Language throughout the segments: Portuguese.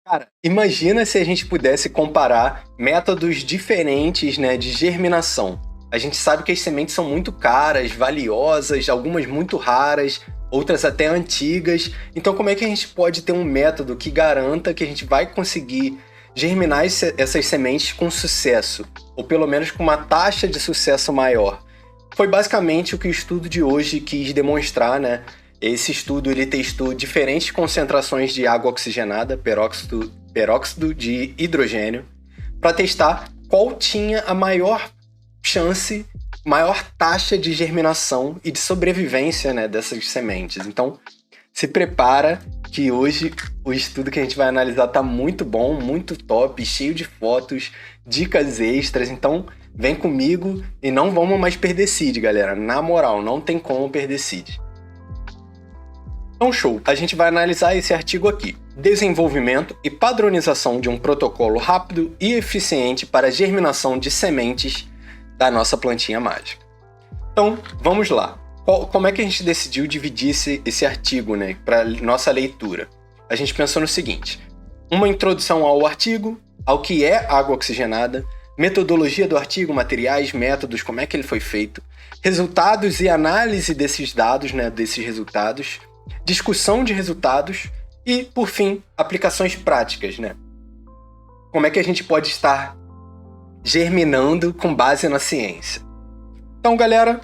Cara, imagina se a gente pudesse comparar métodos diferentes, né, de germinação. A gente sabe que as sementes são muito caras, valiosas, algumas muito raras, outras até antigas. Então, como é que a gente pode ter um método que garanta que a gente vai conseguir germinar essas sementes com sucesso? Ou pelo menos com uma taxa de sucesso maior? Foi basicamente o que o estudo de hoje quis demonstrar, né? Esse estudo ele testou diferentes concentrações de água oxigenada, peróxido de hidrogênio, para testar qual tinha a maior chance, maior taxa de germinação e de sobrevivência, né, dessas sementes. Então, se prepara que hoje o estudo que a gente vai analisar tá muito bom, muito top, cheio de fotos, dicas extras. Então, vem comigo e não vamos mais perder seed, galera. Na moral, não tem como perder seed. Então, show! A gente vai analisar esse artigo aqui. Desenvolvimento e padronização de um protocolo rápido e eficiente para a germinação de sementes da nossa plantinha mágica. Então, vamos lá. Como é que a gente decidiu dividir esse artigo, né, para nossa leitura? A gente pensou no seguinte: uma introdução ao artigo, ao que é água oxigenada, metodologia do artigo, materiais, métodos, como é que ele foi feito, resultados e análise desses dados, né, desses resultados, discussão de resultados e, por fim, aplicações práticas, né? Como é que a gente pode estar germinando com base na ciência? Então, galera,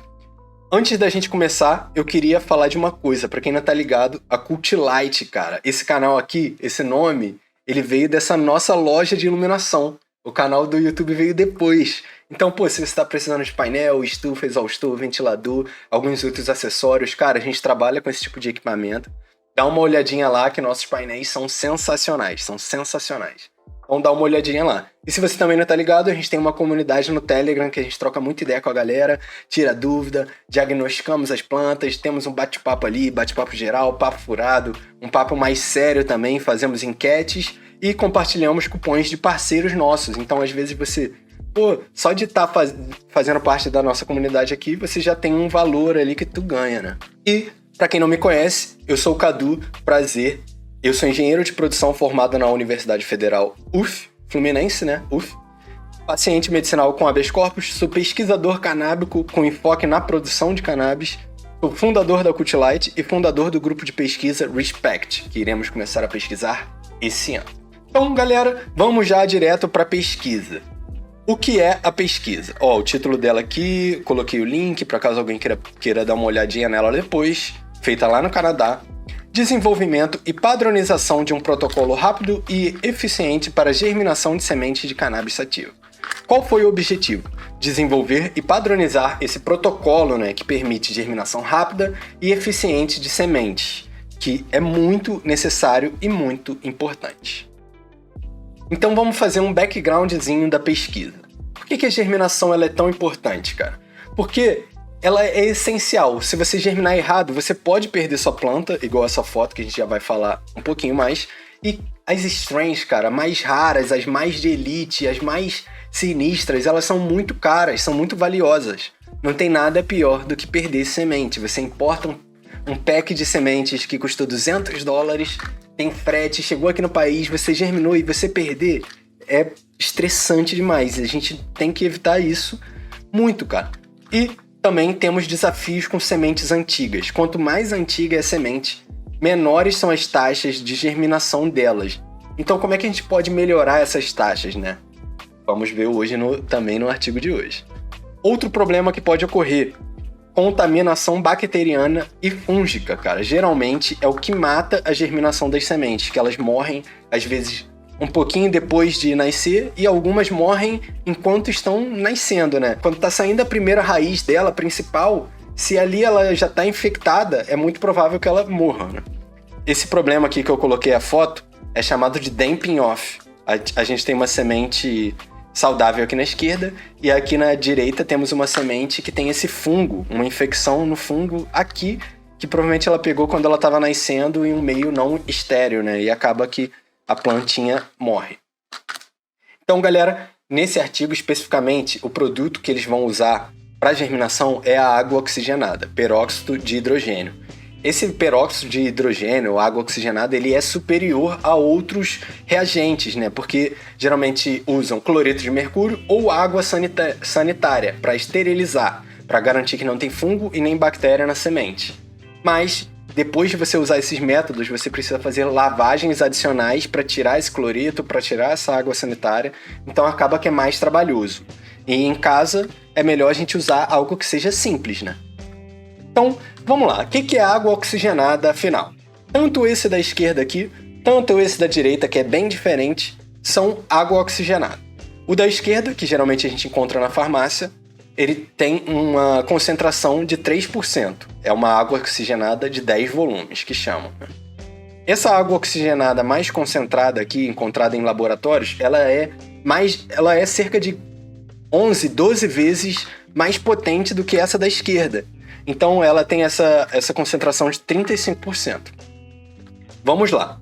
antes da gente começar, eu queria falar de uma coisa. Para quem não tá ligado, a Cultilight, cara. Esse canal aqui, esse nome, ele veio dessa nossa loja de iluminação. O canal do YouTube veio depois. Então, pô, se você está precisando de painel, estufa, exaustor, ventilador, alguns outros acessórios, cara, a gente trabalha com esse tipo de equipamento. Dá uma olhadinha lá que nossos painéis são sensacionais, Então dá uma olhadinha lá. E se você também não tá ligado, a gente tem uma comunidade no Telegram que a gente troca muita ideia com a galera, tira dúvida, diagnosticamos as plantas, temos um bate-papo ali, bate-papo geral, papo furado, um papo mais sério também, fazemos enquetes e compartilhamos cupons de parceiros nossos. Então, às vezes você, só de estar fazendo parte da nossa comunidade aqui, você já tem um valor ali que tu ganha, né? E, pra quem não me conhece, eu sou o Cadu, prazer. Eu sou engenheiro de produção formado na Universidade Federal UF, Fluminense, né? UF. Paciente medicinal com habeas corpus, sou pesquisador canábico com enfoque na produção de cannabis, sou fundador da Cultilight e fundador do grupo de pesquisa Respect, que iremos começar a pesquisar esse ano. Então, galera, vamos já direto para a pesquisa. O que é a pesquisa? O título dela aqui, coloquei o link para caso alguém queira dar uma olhadinha nela depois, feita lá no Canadá. Desenvolvimento e padronização de um protocolo rápido e eficiente para a germinação de sementes de cannabis sativa. Qual foi o objetivo? Desenvolver e padronizar esse protocolo, né, que permite germinação rápida e eficiente de sementes, que é muito necessário e muito importante. Então vamos fazer um backgroundzinho da pesquisa. Por que a germinação ela é tão importante, cara? Porque ela é essencial. Se você germinar errado, você pode perder sua planta, igual essa foto que a gente já vai falar um pouquinho mais. E as strains, cara, mais raras, as mais de elite, as mais sinistras, elas são muito caras, são muito valiosas. Não tem nada pior do que perder semente. Você importa um pack de sementes que custou $200, tem frete, chegou aqui no país, você germinou e você perder, é estressante demais. A gente tem que evitar isso muito, cara. E também temos desafios com sementes antigas. Quanto mais antiga é a semente, menores são as taxas de germinação delas. Então, como é que a gente pode melhorar essas taxas, né? Vamos ver hoje também no artigo de hoje. Outro problema que pode ocorrer: contaminação bacteriana e fúngica, cara. Geralmente é o que mata a germinação das sementes, que elas morrem, às vezes, um pouquinho depois de nascer, e algumas morrem enquanto estão nascendo, né? Quando tá saindo a primeira raiz dela, principal, se ali ela já tá infectada, é muito provável que ela morra, né? Esse problema aqui que eu coloquei a foto é chamado de damping off. A gente tem uma semente saudável aqui na esquerda, e aqui na direita temos uma semente que tem esse fungo, uma infecção no fungo aqui, que provavelmente ela pegou quando ela estava nascendo em um meio não estéril, né? E acaba que a plantinha morre. Então, galera, nesse artigo especificamente, o produto que eles vão usar para germinação é a água oxigenada, peróxido de hidrogênio. esse peróxido de hidrogênio, água oxigenada, ele é superior a outros reagentes, né? Porque geralmente usam cloreto de mercúrio ou água sanitária para esterilizar, para garantir que não tem fungo e nem bactéria na semente. Mas depois de você usar esses métodos, você precisa fazer lavagens adicionais para tirar esse cloreto, para tirar essa água sanitária, então acaba que é mais trabalhoso. E em casa é melhor a gente usar algo que seja simples, né? Então, vamos lá. O que é água oxigenada, afinal? Tanto esse da esquerda aqui, tanto esse da direita, que é bem diferente, são água oxigenada. O da esquerda, que geralmente a gente encontra na farmácia, ele tem uma concentração de 3%. É uma água oxigenada de 10 volumes, que chamam. Essa água oxigenada mais concentrada aqui, encontrada em laboratórios, ela é cerca de 11, 12 vezes mais potente do que essa da esquerda. Então ela tem essa concentração de 35%. Vamos lá.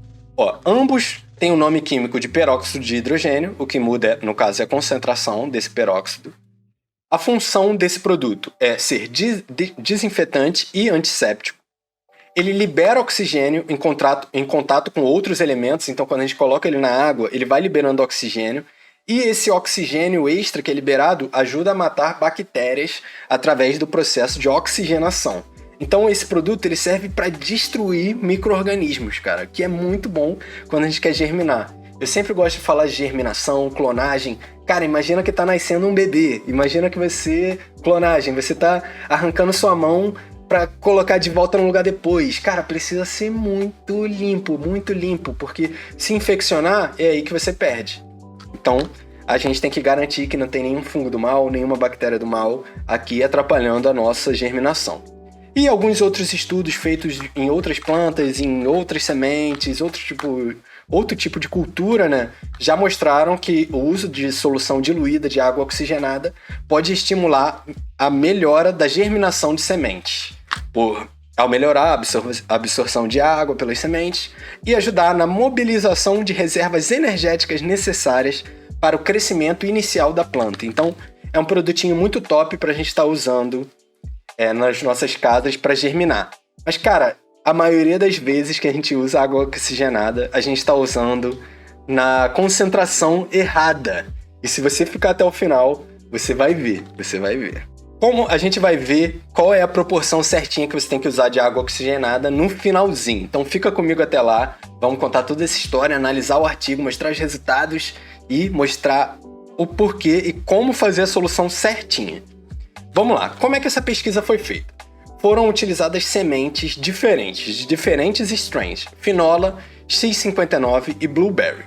Ambos têm o nome químico de peróxido de hidrogênio, o que muda, no caso, é a concentração desse peróxido. A função desse produto é ser desinfetante e antisséptico. Ele libera oxigênio em contato com outros elementos, então quando a gente coloca ele na água, ele vai liberando oxigênio. E esse oxigênio extra que é liberado ajuda a matar bactérias através do processo de oxigenação. Então esse produto ele serve para destruir micro-organismos, cara, que é muito bom quando a gente quer germinar. Eu sempre gosto de falar de germinação, clonagem. Cara, imagina que tá nascendo um bebê. Imagina que clonagem, você tá arrancando sua mão para colocar de volta no lugar depois. Cara, precisa ser muito limpo, porque se infeccionar é aí que você perde. Então, a gente tem que garantir que não tem nenhum fungo do mal, nenhuma bactéria do mal aqui atrapalhando a nossa germinação. E alguns outros estudos feitos em outras plantas, em outras sementes, outro tipo de cultura, né, já mostraram que o uso de solução diluída de água oxigenada pode estimular a melhora da germinação de sementes, ao melhorar a absorção de água pelas sementes e ajudar na mobilização de reservas energéticas necessárias para o crescimento inicial da planta. Então, é um produtinho muito top para a gente estar usando nas nossas casas para germinar. Mas, cara, a maioria das vezes que a gente usa água oxigenada, a gente está usando na concentração errada. E se você ficar até o final, você vai ver. Como a gente vai ver qual é a proporção certinha que você tem que usar de água oxigenada no finalzinho. Então fica comigo até lá, vamos contar toda essa história, analisar o artigo, mostrar os resultados e mostrar o porquê e como fazer a solução certinha. Vamos lá, como é que essa pesquisa foi feita? Foram utilizadas sementes diferentes, de diferentes strains, Finola, X59 e Blueberry.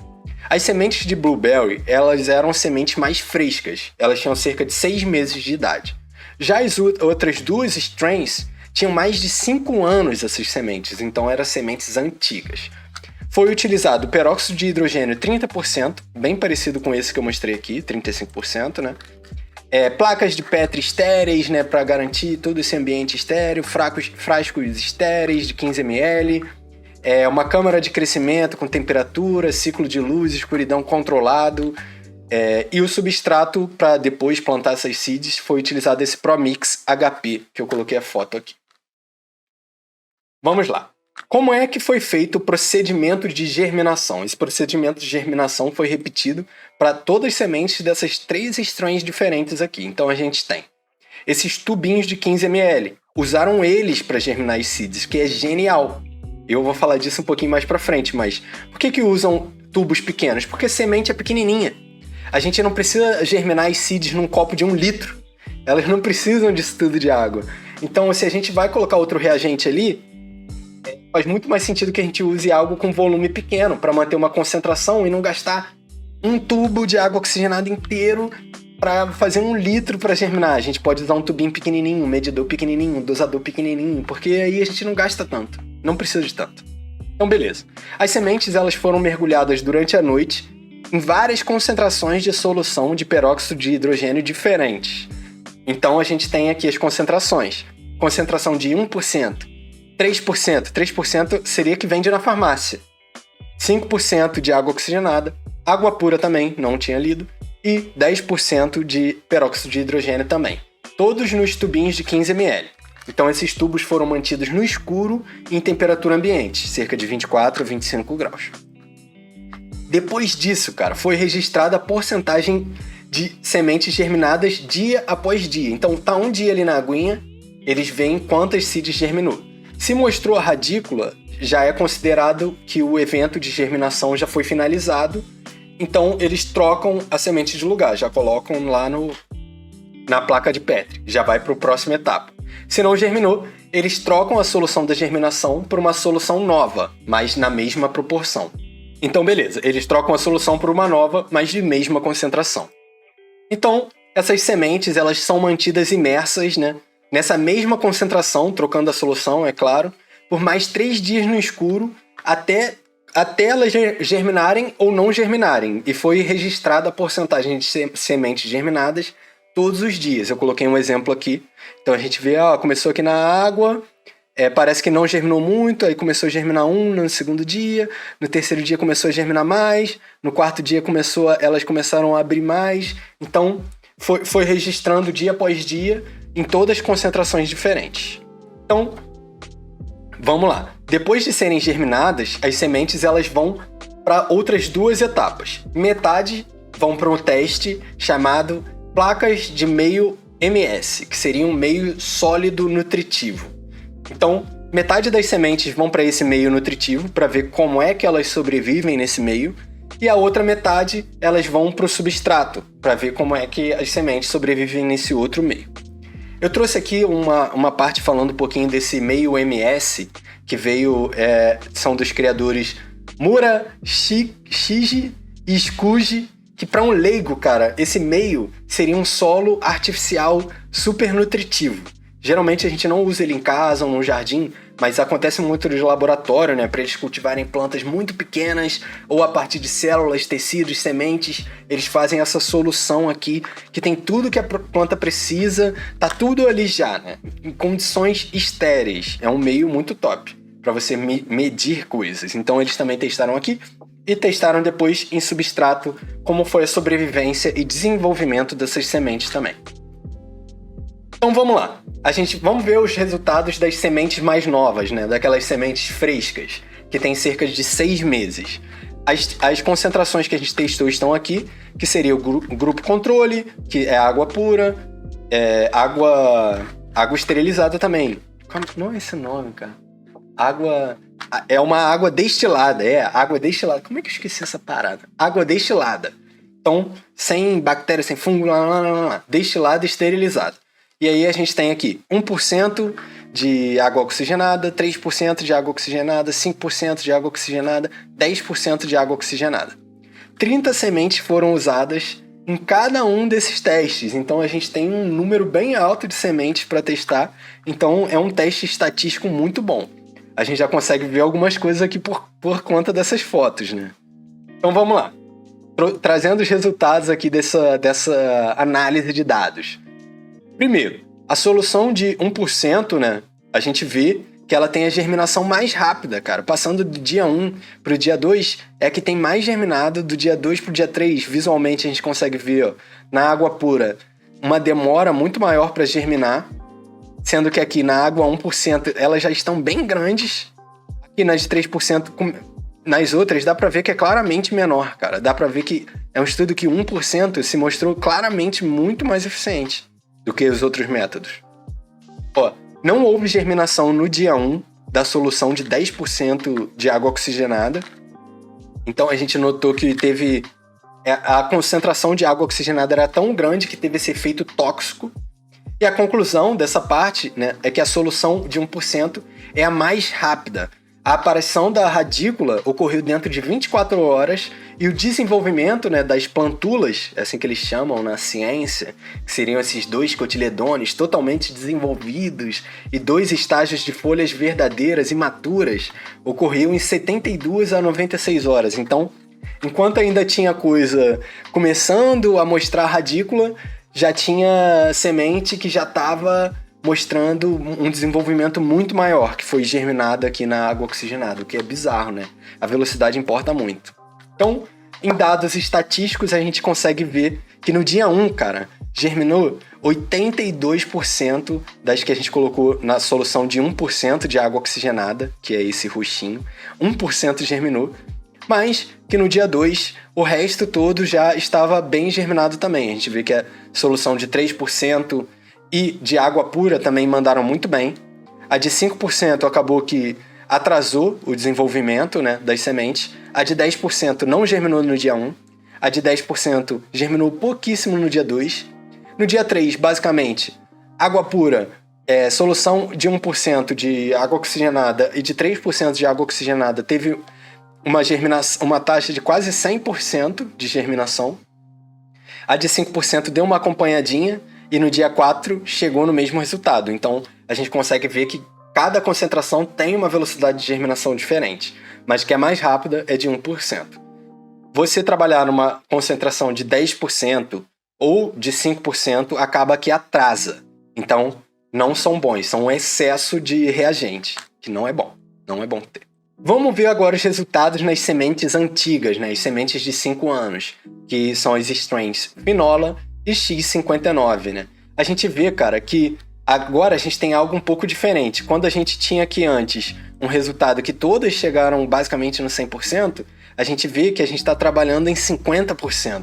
As sementes de Blueberry, elas eram sementes mais frescas, elas tinham cerca de 6 meses de idade. Já as outras duas strains tinham mais de 5 anos essas sementes, então eram sementes antigas. Foi utilizado peróxido de hidrogênio 30%, bem parecido com esse que eu mostrei aqui, 35%, né? Placas de Petri estéreis, né, para garantir todo esse ambiente estéreo, frascos estéreis de 15 ml, uma câmara de crescimento com temperatura, ciclo de luz, escuridão controlado, e o substrato para depois plantar essas seeds foi utilizado esse Promix HP, que eu coloquei a foto aqui. Vamos lá. Como é que foi feito o procedimento de germinação? Esse procedimento de germinação foi repetido para todas as sementes dessas 3 strains diferentes aqui. Então a gente tem esses tubinhos de 15 ml. Usaram eles para germinar as seeds, que é genial. Eu vou falar disso um pouquinho mais para frente, mas por que usam tubos pequenos? Porque a semente é pequenininha. A gente não precisa germinar as seeds num copo de 1 litro. Elas não precisam disso tudo de água. Então, se a gente vai colocar outro reagente ali, faz muito mais sentido que a gente use algo com volume pequeno para manter uma concentração e não gastar um tubo de água oxigenada inteiro para fazer 1 litro para germinar. A gente pode usar um tubinho pequenininho, um medidor pequenininho, um dosador pequenininho, porque aí a gente não gasta tanto, não precisa de tanto. Então, beleza. As sementes elas foram mergulhadas durante a noite em várias concentrações de solução de peróxido de hidrogênio diferentes. Então, a gente tem aqui as concentrações. Concentração de 1%. 3% seria que vende na farmácia. 5% de água oxigenada, água pura também, não tinha lido, e 10% de peróxido de hidrogênio também. Todos nos tubinhos de 15 ml. Então esses tubos foram mantidos no escuro e em temperatura ambiente, cerca de 24 a 25 graus. Depois disso, cara, foi registrada a porcentagem de sementes germinadas dia após dia. Então tá um dia ali na aguinha, eles veem quantas seeds germinou. Se mostrou a radícula, já é considerado que o evento de germinação já foi finalizado. Então eles trocam a semente de lugar, já colocam lá na placa de Petri, já vai para a próxima etapa. Se não germinou, eles trocam a solução da germinação por uma solução nova, mas na mesma proporção. Então beleza, eles trocam a solução por uma nova, mas de mesma concentração. Então essas sementes elas são mantidas imersas, né, nessa mesma concentração, trocando a solução, é claro, por mais 3 dias no escuro, até elas germinarem ou não germinarem. E foi registrada a porcentagem de sementes germinadas todos os dias. Eu coloquei um exemplo aqui. Então a gente vê, começou aqui na água, parece que não germinou muito, aí começou a germinar no segundo dia, no terceiro dia começou a germinar mais, no quarto dia elas começaram a abrir mais. Então foi registrando dia após dia em todas as concentrações diferentes. Então, vamos lá. Depois de serem germinadas, as sementes elas vão para outras 2 etapas. Metade vão para um teste chamado placas de meio MS, que seria um meio sólido nutritivo. Então, metade das sementes vão para esse meio nutritivo para ver como é que elas sobrevivem nesse meio, e a outra metade elas vão para o substrato para ver como é que as sementes sobrevivem nesse outro meio. Eu trouxe aqui uma parte falando um pouquinho desse meio MS, que são dos criadores Mura, Shiji e Scuji, que para um leigo, cara, esse meio seria um solo artificial super nutritivo. Geralmente a gente não usa ele em casa ou no jardim, mas acontece muito no laboratório, né? Para eles cultivarem plantas muito pequenas ou a partir de células, tecidos, sementes, eles fazem essa solução aqui que tem tudo que a planta precisa, tá tudo ali já, né? Em condições estéreis. É um meio muito top para você medir coisas. Então eles também testaram aqui e testaram depois em substrato como foi a sobrevivência e desenvolvimento dessas sementes também. Então vamos lá, vamos ver os resultados das sementes mais novas, né? Daquelas sementes frescas, que tem cerca de 6 meses. As concentrações que a gente testou estão aqui, que seria o grupo controle, que é água pura, água esterilizada também. Não é esse nome, cara. É uma água destilada, água destilada. Como é que eu esqueci essa parada? Água destilada. Então, sem bactéria, sem fungo, destilada e esterilizada. E aí a gente tem aqui 1% de água oxigenada, 3% de água oxigenada, 5% de água oxigenada, 10% de água oxigenada. 30 sementes foram usadas em cada um desses testes. Então a gente tem um número bem alto de sementes para testar. Então é um teste estatístico muito bom. A gente já consegue ver algumas coisas aqui por conta dessas fotos, né? Então vamos lá. Trazendo os resultados aqui dessa análise de dados. Primeiro, a solução de 1%, né? A gente vê que ela tem a germinação mais rápida, cara. Passando do dia 1 para o dia 2, é a que tem mais germinado. Do dia 2 para o dia 3, visualmente a gente consegue ver, na água pura, uma demora muito maior para germinar. Sendo que aqui na água 1%, elas já estão bem grandes. Aqui nas 3%, nas outras, dá para ver que é claramente menor, cara. Dá para ver que é um estudo que 1% se mostrou claramente muito mais eficiente do que os outros métodos. Não houve germinação no dia 1 da solução de 10% de água oxigenada. Então a gente notou que a concentração de água oxigenada era tão grande que teve esse efeito tóxico. E a conclusão dessa parte, né, é que a solução de 1% é a mais rápida. A aparição da radícula ocorreu dentro de 24 horas e o desenvolvimento, né, das plantulas, é assim que eles chamam na ciência, que seriam esses 2 cotiledones totalmente desenvolvidos e 2 estágios de folhas verdadeiras e maturas, ocorreu em 72 a 96 horas. Então, enquanto ainda tinha coisa começando a mostrar a radícula, já tinha semente que já estava mostrando um desenvolvimento muito maior, que foi germinado aqui na água oxigenada, o que é bizarro, né? A velocidade importa muito. Então, em dados estatísticos, a gente consegue ver que no dia 1, cara, germinou 82% das que a gente colocou na solução de 1% de água oxigenada, que é esse roxinho. 1% germinou, mas que no dia 2 o resto todo já estava bem germinado também. A gente vê que a solução de 3% e de água pura também mandaram muito bem. A de 5% acabou que atrasou o desenvolvimento, né, das sementes. A de 10% não germinou no dia 1. A de 10% germinou pouquíssimo no dia 2. No dia 3, basicamente, água pura, solução de 1% de água oxigenada e de 3% de água oxigenada teve uma taxa de quase 100% de germinação. A de 5% deu uma acompanhadinha e no dia 4 chegou no mesmo resultado. Então, a gente consegue ver que cada concentração tem uma velocidade de germinação diferente, mas que é mais rápida é de 1%. Você trabalhar numa concentração de 10% ou de 5% acaba que atrasa. Então, não são bons, são um excesso de reagente, que não é bom ter. Vamos ver agora os resultados nas sementes antigas, né? As sementes de 5 anos, que são as strains Finola e X59, né? A gente vê, cara, que agora a gente tem algo um pouco diferente. Quando a gente tinha aqui antes um resultado que todas chegaram basicamente no 100%, a gente vê que a gente está trabalhando em 50%.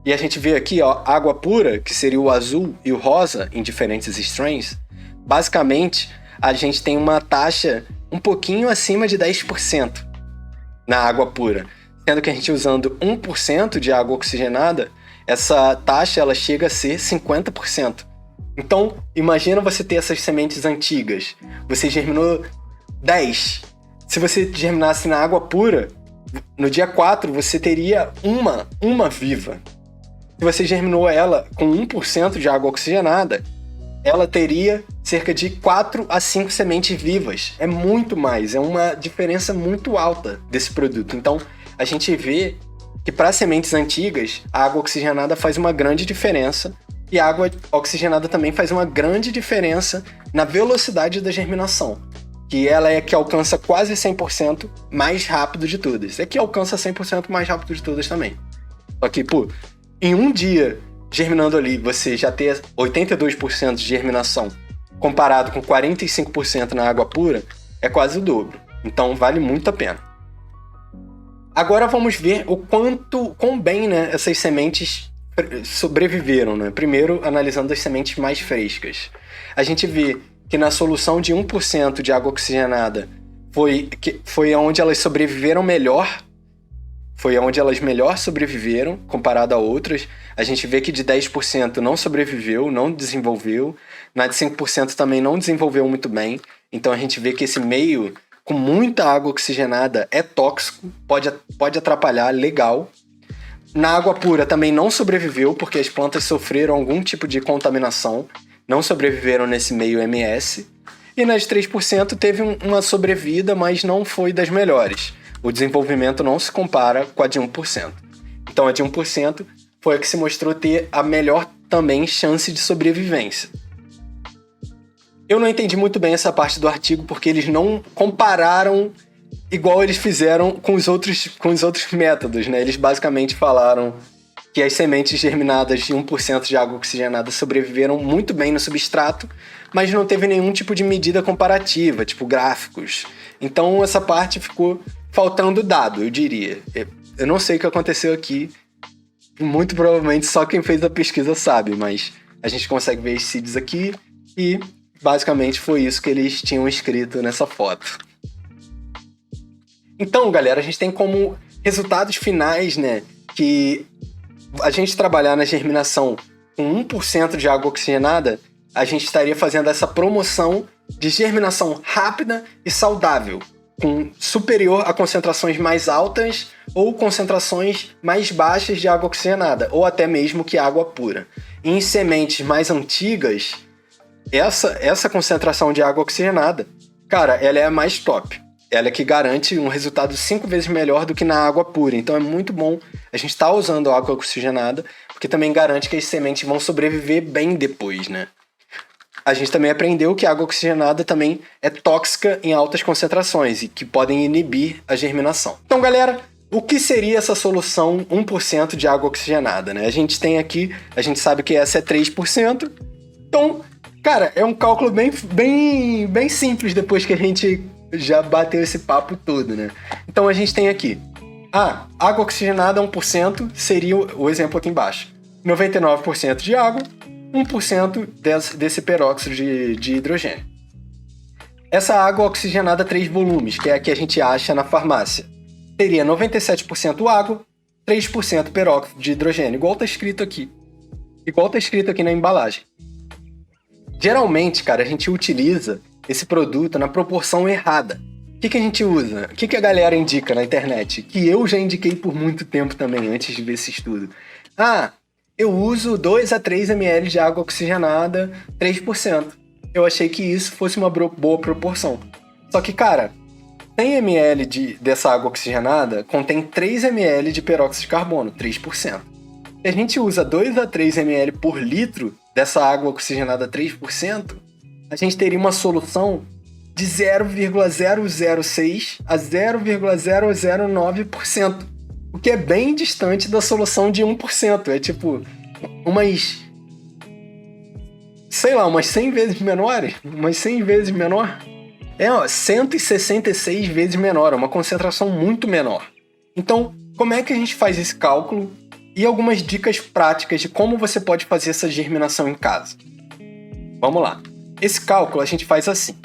E a gente vê aqui, ó, água pura, que seria o azul e o rosa em diferentes strains. Basicamente, a gente tem uma taxa um pouquinho acima de 10% na água pura. Sendo que a gente usando 1% de água oxigenada, essa taxa ela chega a ser 50%. Então, imagina você ter essas sementes antigas. Você germinou 10. Se você germinasse na água pura, no dia 4 você teria uma viva. Se você germinou ela com 1% de água oxigenada, ela teria cerca de 4 a 5 sementes vivas. É muito mais, é uma diferença muito alta desse produto. Então, a gente vê que para sementes antigas, a água oxigenada faz uma grande diferença e a água oxigenada também faz uma grande diferença na velocidade da germinação, que ela é que alcança quase 100% mais rápido de todas. É que alcança 100% mais rápido de todas também. Só que, em um dia germinando ali, você já ter 82% de germinação comparado com 45% na água pura, é quase o dobro. Então, vale muito a pena. Agora vamos ver quão bem, né, essas sementes sobreviveram, né? Primeiro, analisando as sementes mais frescas. A gente vê que na solução de 1% de água oxigenada foi onde elas sobreviveram melhor. Foi onde elas melhor sobreviveram, comparado a outras. A gente vê que de 10% não sobreviveu, não desenvolveu. Na de 5% também não desenvolveu muito bem. Então a gente vê que esse meio, com muita água oxigenada, é tóxico, pode atrapalhar legal. Na água pura também não sobreviveu, porque as plantas sofreram algum tipo de contaminação. Não sobreviveram nesse meio MS. E nas 3% teve uma sobrevida, mas não foi das melhores. O desenvolvimento não se compara com a de 1%. Então a de 1% foi a que se mostrou ter a melhor também chance de sobrevivência. Eu não entendi muito bem essa parte do artigo porque eles não compararam igual eles fizeram com os outros métodos, né? Eles basicamente falaram que as sementes germinadas de 1% de água oxigenada sobreviveram muito bem no substrato, mas não teve nenhum tipo de medida comparativa, tipo gráficos. Então essa parte ficou faltando dado, eu diria. Eu não sei o que aconteceu aqui. Muito provavelmente só quem fez a pesquisa sabe, mas a gente consegue ver os seeds aqui e basicamente foi isso que eles tinham escrito nessa foto. Então, galera, a gente tem como resultados finais, né, que a gente trabalhar na germinação com 1% de água oxigenada, a gente estaria fazendo essa promoção de germinação rápida e saudável, superior a concentrações mais altas ou concentrações mais baixas de água oxigenada, ou até mesmo que água pura. Em sementes mais antigas, essa concentração de água oxigenada, cara, ela é a mais top. Ela é que garante um resultado 5 vezes melhor do que na água pura. Então é muito bom a gente estar usando água oxigenada, porque também garante que as sementes vão sobreviver bem depois, né? A gente também aprendeu que a água oxigenada também é tóxica em altas concentrações e que podem inibir a germinação. Então, galera, O que seria essa solução 1% de água oxigenada, né? A gente tem aqui, a gente sabe que essa é 3%. Então, cara, é um cálculo bem simples depois que a gente já bateu esse papo todo, né? Então a gente tem aqui, água oxigenada 1% seria o exemplo aqui embaixo. 99% de água, 1% desse peróxido de hidrogênio. Essa água oxigenada 3 volumes, que é a que a gente acha na farmácia, teria 97% água, 3% peróxido de hidrogênio, igual tá escrito aqui. Igual tá escrito aqui na embalagem. Geralmente, cara, a gente utiliza esse produto na proporção errada. O que a gente usa? O que a galera indica na internet? Que eu já indiquei por muito tempo também, antes de ver esse estudo. Eu uso 2 a 3 ml de água oxigenada, 3%. Eu achei que isso fosse uma boa proporção. Só que, cara, 100 ml dessa água oxigenada contém 3 ml de peróxido de carbono, 3%. Se a gente usa 2 a 3 ml por litro dessa água oxigenada 3%, a gente teria uma solução de 0,006 a 0,009%, o que é bem distante da solução de 1%. É tipo umas 100 vezes menores, umas 100 vezes menor. 166 vezes menor, é uma concentração muito menor. Então, como é que a gente faz esse cálculo e algumas dicas práticas de como você pode fazer essa germinação em casa? Vamos lá. Esse cálculo a gente faz assim,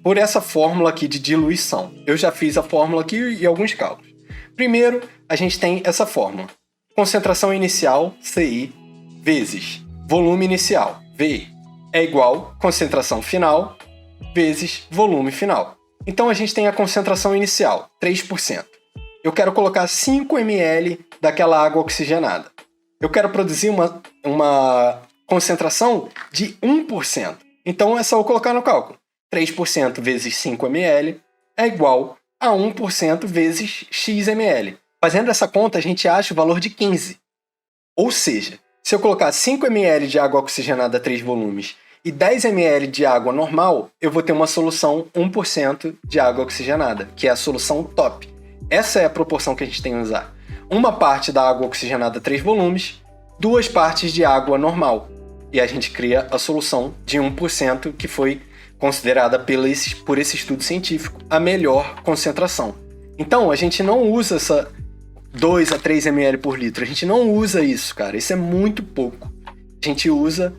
por essa fórmula aqui de diluição. Eu já fiz a fórmula aqui e alguns cálculos. Primeiro, a gente tem essa fórmula. Concentração inicial, CI, vezes volume inicial, VI, é igual concentração final vezes volume final. Então a gente tem a concentração inicial, 3%. Eu quero colocar 5 ml daquela água oxigenada. Eu quero produzir uma concentração de 1%. Então é só eu colocar no cálculo. 3% vezes 5 ml é igual a 1% vezes x ml. Fazendo essa conta, a gente acha o valor de 15. Ou seja, se eu colocar 5 ml de água oxigenada a 3 volumes e 10 ml de água normal, eu vou ter uma solução 1% de água oxigenada, que é a solução top. Essa é a proporção que a gente tem que usar. Uma parte da água oxigenada a 3 volumes, 2 partes de água normal. E a gente cria a solução de 1%, que foi considerada por esse estudo científico a melhor concentração. Então, a gente não usa essa 2 a 3 ml por litro. A gente não usa isso, cara. Isso é muito pouco. A gente usa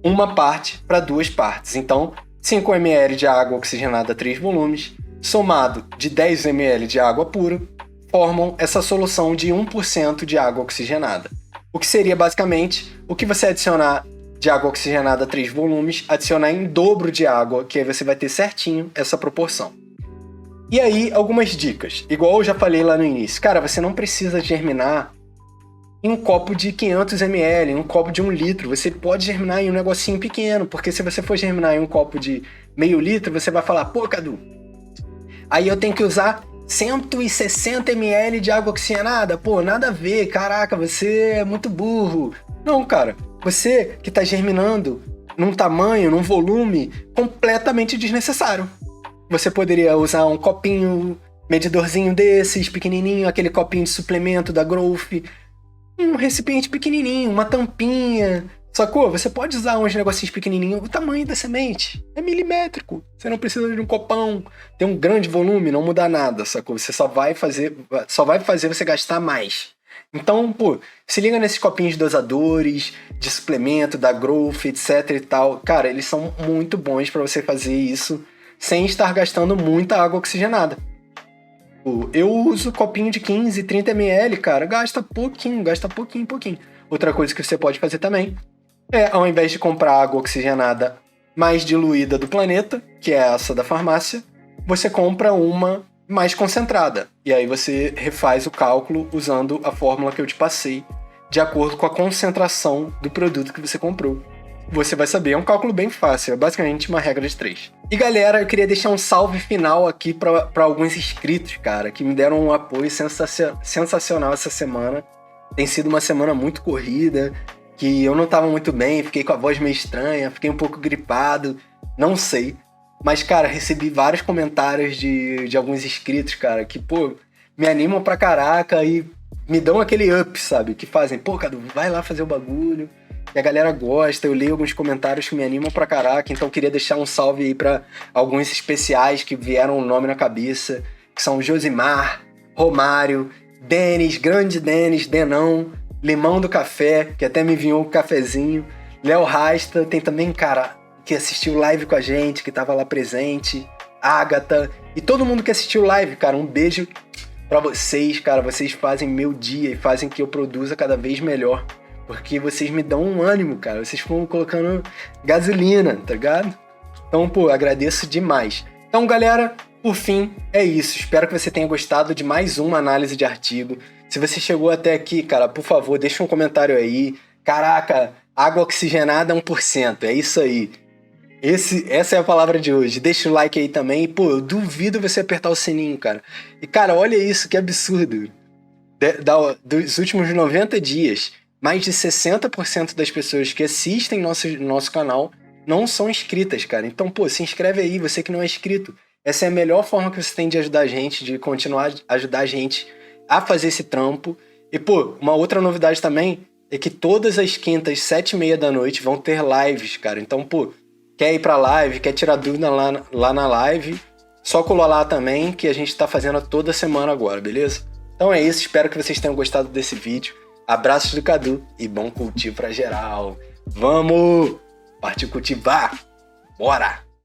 uma parte para 2 partes. Então, 5 ml de água oxigenada a 3 volumes, somado de 10 ml de água pura, formam essa solução de 1% de água oxigenada. O que seria basicamente o que você adicionar de água oxigenada a 3 volumes, adicionar em dobro de água, que aí você vai ter certinho essa proporção. E aí, algumas dicas. Igual eu já falei lá no início. Cara, você não precisa germinar em um copo de 500 ml, em um copo de 1 litro. Você pode germinar em um negocinho pequeno, porque se você for germinar em um copo de meio litro, você vai falar, pô, Cadu, aí eu tenho que usar 160 ml de água oxigenada? Pô, nada a ver, caraca, você é muito burro. Não, cara, você que está germinando num tamanho, num volume completamente desnecessário. Você poderia usar um copinho medidorzinho desses, pequenininho, aquele copinho de suplemento da Growth, um recipiente pequenininho, uma tampinha, sacou? Você pode usar uns negocinhos pequenininhos, o tamanho da semente é milimétrico. Você não precisa de um copão, tem um grande volume, não muda nada, sacou? Você só vai fazer você gastar mais. Então, pô, se liga nesses copinhos dosadores, de suplemento, da Growth, etc e tal. Cara, eles são muito bons para você fazer isso sem estar gastando muita água oxigenada. Eu uso copinho de 15, 30 ml, cara, gasta pouquinho. Outra coisa que você pode fazer também é, ao invés de comprar água oxigenada mais diluída do planeta, que é essa da farmácia, você compra uma mais concentrada. E aí você refaz o cálculo usando a fórmula que eu te passei, de acordo com a concentração do produto que você comprou. Você vai saber, é um cálculo bem fácil, é basicamente uma regra de 3. E galera, eu queria deixar um salve final aqui para alguns inscritos, cara, que me deram um apoio sensacional essa semana. Tem sido uma semana muito corrida, que eu não tava muito bem, fiquei com a voz meio estranha, fiquei um pouco gripado, não sei. Mas, cara, recebi vários comentários de alguns inscritos, cara, que, pô, me animam pra caraca e me dão aquele up, sabe? Que fazem, pô, Cadu, vai lá fazer o bagulho. E a galera gosta, eu leio alguns comentários que me animam pra caraca, então eu queria deixar um salve aí pra alguns especiais que vieram o nome na cabeça, que são Josimar, Romário, Denis, grande Denis, Denão, Limão do Café, que até me enviou um cafezinho, Léo Rasta, tem também, cara, que assistiu live com a gente, que tava lá presente, Ágata, e todo mundo que assistiu live, cara, um beijo pra vocês, cara, vocês fazem meu dia e fazem que eu produza cada vez melhor, porque vocês me dão um ânimo, cara, vocês ficam colocando gasolina, tá ligado? Então, pô, agradeço demais. Então, galera, por fim, é isso. Espero que você tenha gostado de mais uma análise de artigo. Se você chegou até aqui, cara, por favor, deixa um comentário aí. Caraca, água oxigenada 1%, é isso aí. Essa é a palavra de hoje. Deixa o like aí também. Pô, eu duvido você apertar o sininho, cara. E, cara, olha isso, que absurdo. Dos últimos 90 dias, mais de 60% das pessoas que assistem nosso canal não são inscritas, cara. Então, pô, se inscreve aí, você que não é inscrito. Essa é a melhor forma que você tem de ajudar a gente, de continuar a ajudar a gente a fazer esse trampo. E, pô, uma outra novidade também é que todas as quintas, 7h30 da noite, vão ter lives, cara. Então, pô, quer ir pra live, quer tirar dúvida lá na live, só colar lá também, que a gente tá fazendo toda semana agora, beleza? Então é isso, espero que vocês tenham gostado desse vídeo. Abraços do Cadu e bom cultivo pra geral. Vamos! Partiu cultivar! Bora!